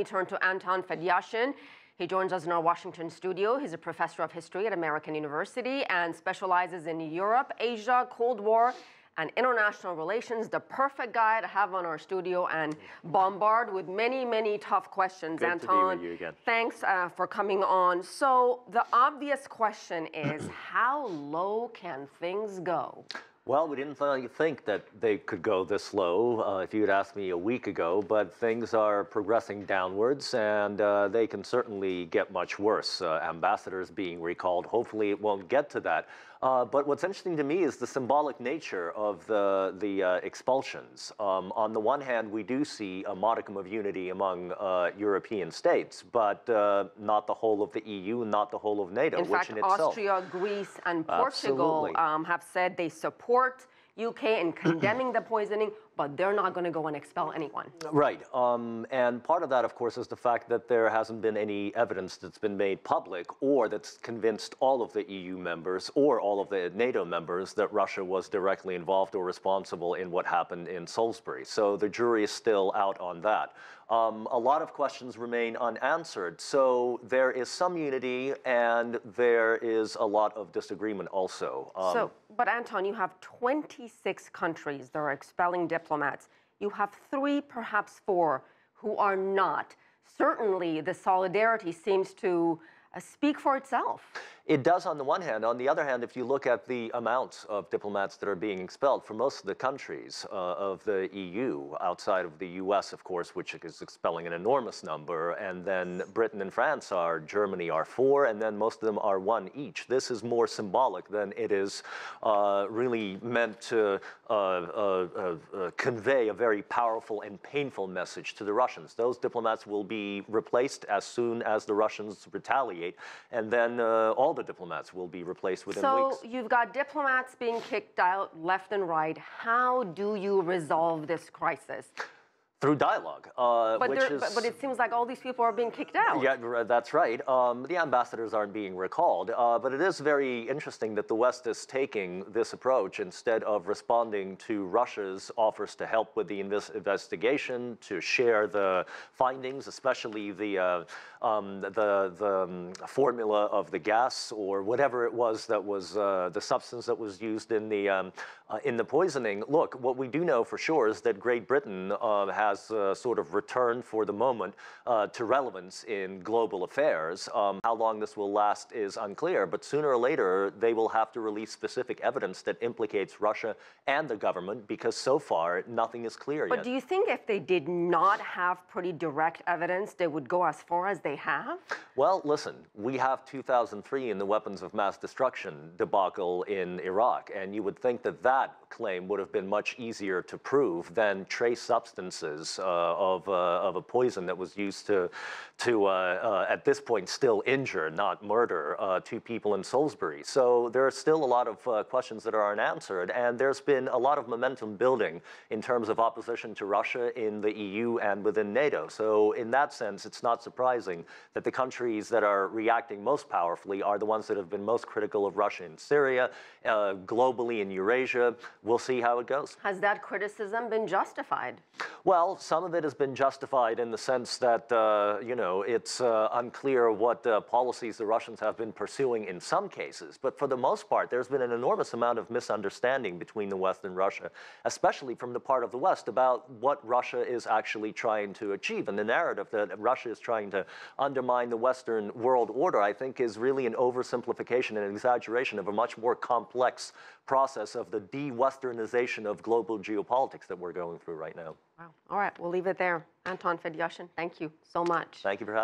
We turn to Anton Fedyashin. He joins us in our Washington studio. He's a professor of history at American University and specializes in Europe, Asia, Cold War, and international relations. The perfect guy to have on our studio and bombard with many, many tough questions. Good Anton, to be with you again. Thanks for coming on. So the obvious question is, how low can things go? Well, we didn't really think that they could go this low if you had asked me a week ago, but things are progressing downwards, and they can certainly get much worse. Ambassadors being recalled. Hopefully it won't get to that. But what's interesting to me is the symbolic nature of the expulsions. On the one hand, we do see a modicum of unity among European states, but not the whole of the EU, not the whole of NATO, in fact, Austria, Greece, and Portugal have said they support UK in condemning the poisoning, but they're not going to go and expel anyone. Right. And part of that, of course, is the fact that there hasn't been any evidence that's been made public or that's convinced all of the EU members or all of the NATO members that Russia was directly involved or responsible in what happened in Salisbury. So the jury is still out on that. A lot of questions remain unanswered. So there is some unity and there is a lot of disagreement also. But Anton, you have 26 countries that are expelling diplomats. You have 3, perhaps 4, who are not. Certainly, the solidarity seems to speak for itself. It does on the one hand. On the other hand, if you look at the amounts of diplomats that are being expelled for most of the countries of the EU, outside of the US, of course, which is expelling an enormous number, and then Britain and France are, Germany are 4, and then most of them are 1 each. This is more symbolic than it is really meant to convey a very powerful and painful message to the Russians. Those diplomats will be replaced as soon as the Russians retaliate, and then all the diplomats will be replaced within weeks. So you've got diplomats being kicked out left and right. How do you resolve this crisis? Through dialogue, but it seems like all these people are being kicked out. Yeah, that's right. The ambassadors aren't being recalled, but it is very interesting that the West is taking this approach instead of responding to Russia's offers to help with the investigation, to share the findings, especially the formula of the gas or whatever it was that was the substance that was used in the poisoning. Look, what we do know for sure is that Great Britain has sort of returned for the moment to relevance in global affairs. How long this will last is unclear, but sooner or later they will have to release specific evidence that implicates Russia and the government, because so far nothing is clear yet. But do you think if they did not have pretty direct evidence, they would go as far as they have? Well, listen, we have 2003 in the weapons of mass destruction debacle in Iraq, and you would think that that claim would have been much easier to prove than trace substances of a poison that was used to at this point still injure, not murder, 2 people in Salisbury. So there are still a lot of questions that are unanswered, and there's been a lot of momentum building in terms of opposition to Russia in the EU and within NATO. So in that sense, it's not surprising that the countries that are reacting most powerfully are the ones that have been most critical of Russia in Syria, globally in Eurasia. We'll see how it goes. Has that criticism been justified? Well, some of it has been justified in the sense that, you know, it's unclear what policies the Russians have been pursuing in some cases. But for the most part, there's been an enormous amount of misunderstanding between the West and Russia, especially from the part of the West, about what Russia is actually trying to achieve. And the narrative that Russia is trying to undermine the Western world order, I think, is really an oversimplification and an exaggeration of a much more complex process of the de-Westernization of global geopolitics that we're going through right now. Wow. All right, we'll leave it there. Anton Fedyashin, thank you so much. Thank you for having me.